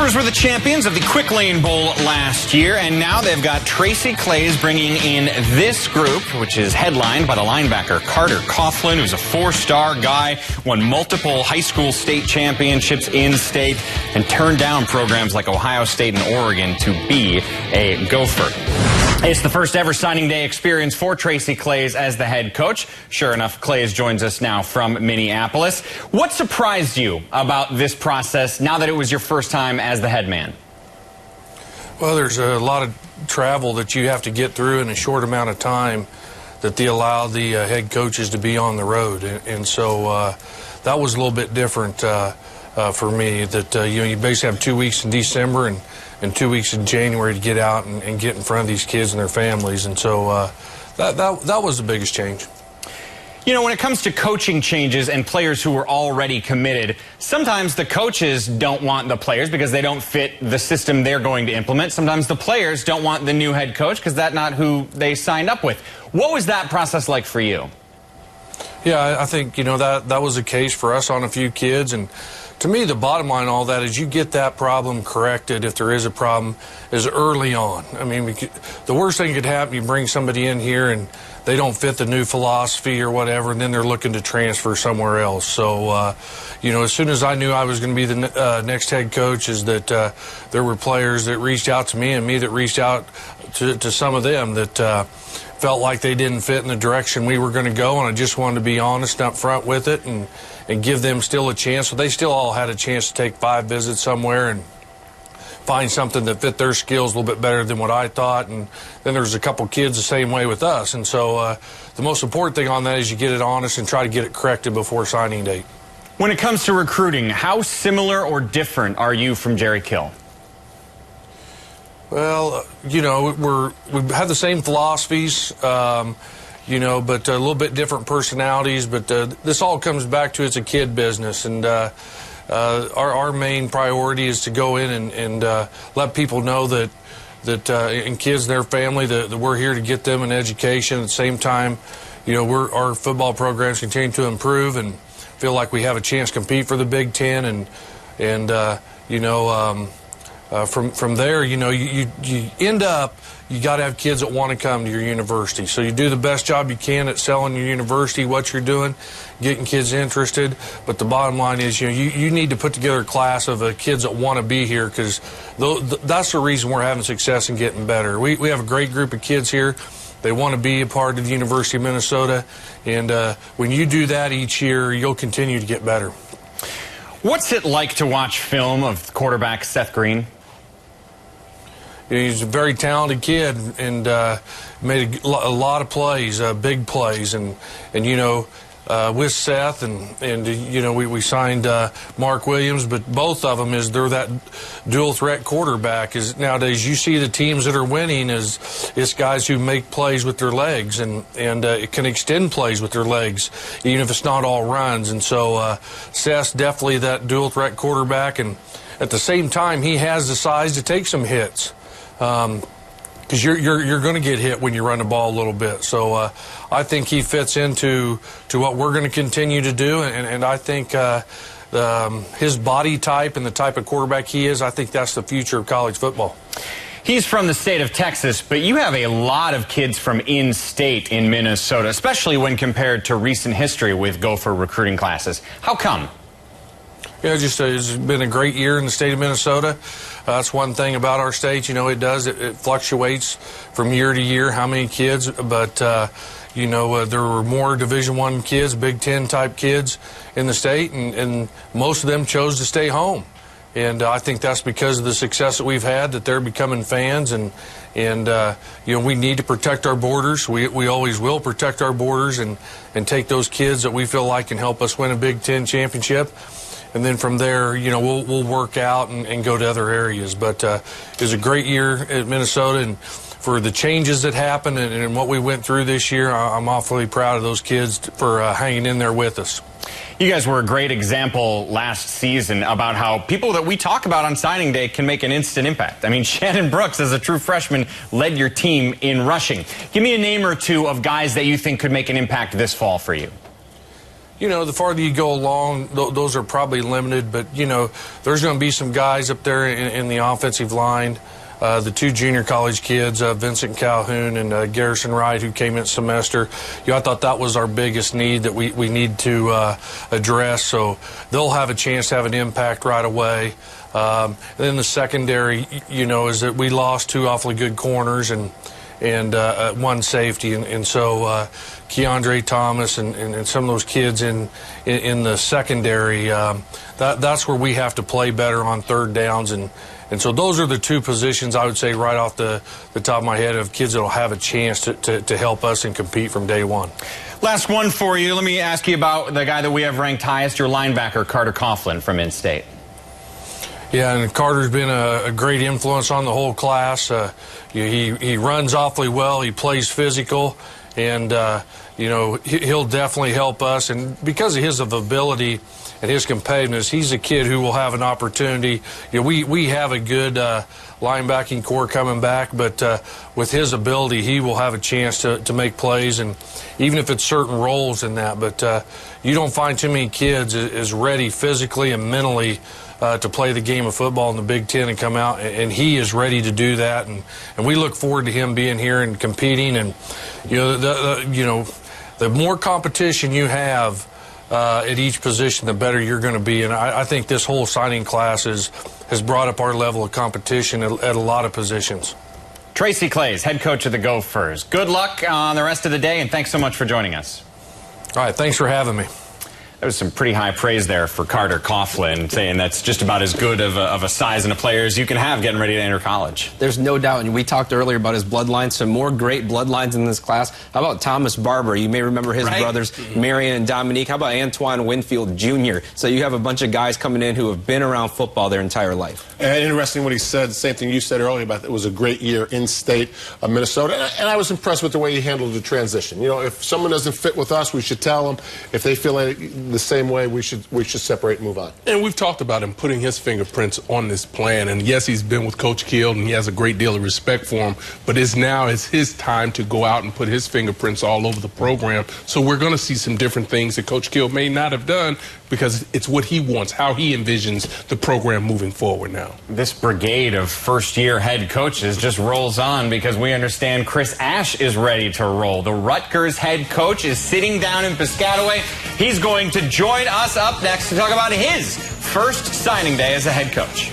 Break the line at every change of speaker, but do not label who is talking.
Gophers were the champions of the Quick Lane Bowl last year, and now they've got Tracy Claeys bringing in this group, which is headlined by the linebacker Carter Coughlin, who's a four-star guy, won multiple high school state championships in-state, and turned down programs like Ohio State and Oregon to be a Gopher. It's the first ever signing day experience for Tracy Claeys as the head coach. Sure enough, Claeys joins us now from Minneapolis. What surprised you about this process now that it was your first time as the head man?
Well, there's a lot of travel that you have to get through in a short amount of time that they allow the head coaches to be on the road. And so that was a little bit different for me, that you basically have 2 weeks in December and 2 weeks in January to get out and get in front of these kids and their families. And so that was the biggest change.
You know, when it comes to coaching changes and players who were already committed, sometimes the coaches don't want the players because they don't fit the system they're going to implement. Sometimes the players don't want the new head coach because that's not who they signed up with. What was that process like for you?
Yeah, I think, that was the case for us on a few kids. And to me, the bottom line of all that is you get that problem corrected, if there is a problem, is early on. I mean, the worst thing could happen, you bring somebody in here and they don't fit the new philosophy or whatever, and then they're looking to transfer somewhere else. So, as soon as I knew I was going to be the next head coach, is that there were players that reached out to me and me that reached out to some of them that felt like they didn't fit in the direction we were going to go, and I just wanted to be honest up front with it and give them still a chance. So they still all had a chance to take 5 visits somewhere and find something that fit their skills a little bit better than what I thought. And then there's a couple kids the same way with us. And so the most important thing on that is you get it honest and try to get it corrected before signing date.
When it comes to recruiting, how similar or different are you from Jerry Kill?
Well, we have the same philosophies, but a little bit different personalities. But this all comes back to it's a kid business, and our main priority is to go in and let people know that and kids and their family that we're here to get them an education. At the same time, our football programs continue to improve and feel like we have a chance to compete for the Big Ten, from there, you end up, you got to have kids that want to come to your university. So you do the best job you can at selling your university, what you're doing, getting kids interested. But the bottom line is, you need to put together a class of kids that want to be here, because that's the reason we're having success and getting better. We have a great group of kids here. They want to be a part of the University of Minnesota. And when you do that each year, you'll continue to get better.
What's it like to watch film of quarterback Seth Green?
He's a very talented kid and made a lot of plays, big plays, and with Seth we signed Mark Williams, but both of them they're that dual threat quarterback. Is nowadays you see the teams that are winning it's guys who make plays with their legs and it can extend plays with their legs, even if it's not all runs. And so Seth's definitely that dual threat quarterback, and at the same time he has the size to take some hits. Because you're going to get hit when you run the ball a little bit. So I think he fits into what we're going to continue to do, and I think his body type and the type of quarterback he is, I think that's the future of college football.
He's from the state of Texas, but you have a lot of kids from in-state in Minnesota, especially when compared to recent history with Gopher recruiting classes. How come?
Yeah, it's been a great year in the state of Minnesota. That's one thing about our state. It fluctuates from year to year how many kids, but there were more Division I kids, Big Ten type kids in the state, and most of them chose to stay home. And I think that's because of the success that we've had, that they're becoming fans, and we need to protect our borders. We always will protect our borders and take those kids that we feel like can help us win a Big Ten championship. And then from there, we'll work out and go to other areas. But it was a great year at Minnesota, and for the changes that happened and what we went through this year, I'm awfully proud of those kids for hanging in there with us.
You guys were a great example last season about how people that we talk about on signing day can make an instant impact. I mean, Shannon Brooks, as a true freshman, led your team in rushing. Give me a name or two of guys that you think could make an impact this fall for you.
the farther you go along, those are probably limited. But, there's going to be some guys up there in the offensive line. The two junior college kids, Vincent Calhoun and Garrison Wright, who came in semester. I thought that was our biggest need that we need to address. So they'll have a chance to have an impact right away. And then the secondary, is that we lost two awfully good corners and one safety, and so Keandre Thomas and some of those kids in the secondary, that's where we have to play better on third downs, and so those are the two positions I would say right off the top of my head of kids that will have a chance to help us and compete from day one.
Last one for you. Let me ask you about the guy that we have ranked highest, your linebacker, Carter Coughlin from In-State.
Yeah, and Carter's been a great influence on the whole class. He runs awfully well. He plays physical, and he'll definitely help us. And because of his ability and his competitiveness, he's a kid who will have an opportunity. We have a good linebacking core coming back, but with his ability, he will have a chance to make plays, and even if it's certain roles in that. But you don't find too many kids as ready physically and mentally to play the game of football in the Big Ten and come out, and he is ready to do that, and we look forward to him being here and competing. And the more competition you have at each position, the better you're going to be. And I think this whole signing class has brought up our level of competition at a lot of positions.
Tracy Claeys, head coach of the Gophers. Good luck on the rest of the day, and thanks so much for joining us.
All right, thanks for having me.
There was some pretty high praise there for Carter Coughlin, saying that's just about as good of a size and a player as you can have getting ready to enter college.
There's no doubt, and we talked earlier about his bloodline. Some more great bloodlines in this class. How about Thomas Barber? You may remember his brothers, Marion and Dominique. How about Antoine Winfield Jr.? So you have a bunch of guys coming in who have been around football their entire life.
And interesting what he said, the same thing you said earlier about it was a great year in state of Minnesota. And I was impressed with the way he handled the transition. If someone doesn't fit with us, we should tell them. If they feel like the same way, we should separate and move on.
And we've talked about him putting his fingerprints on this plan. And yes, he's been with Coach Kill, and he has a great deal of respect for him. But it's his time to go out and put his fingerprints all over the program. So we're going to see some different things that Coach Kill may not have done, because it's what he wants, how he envisions the program moving forward now.
This brigade of first-year head coaches just rolls on, because we understand Chris Ash is ready to roll. The Rutgers head coach is sitting down in Piscataway. He's going to join us up next to talk about his first signing day as a head coach.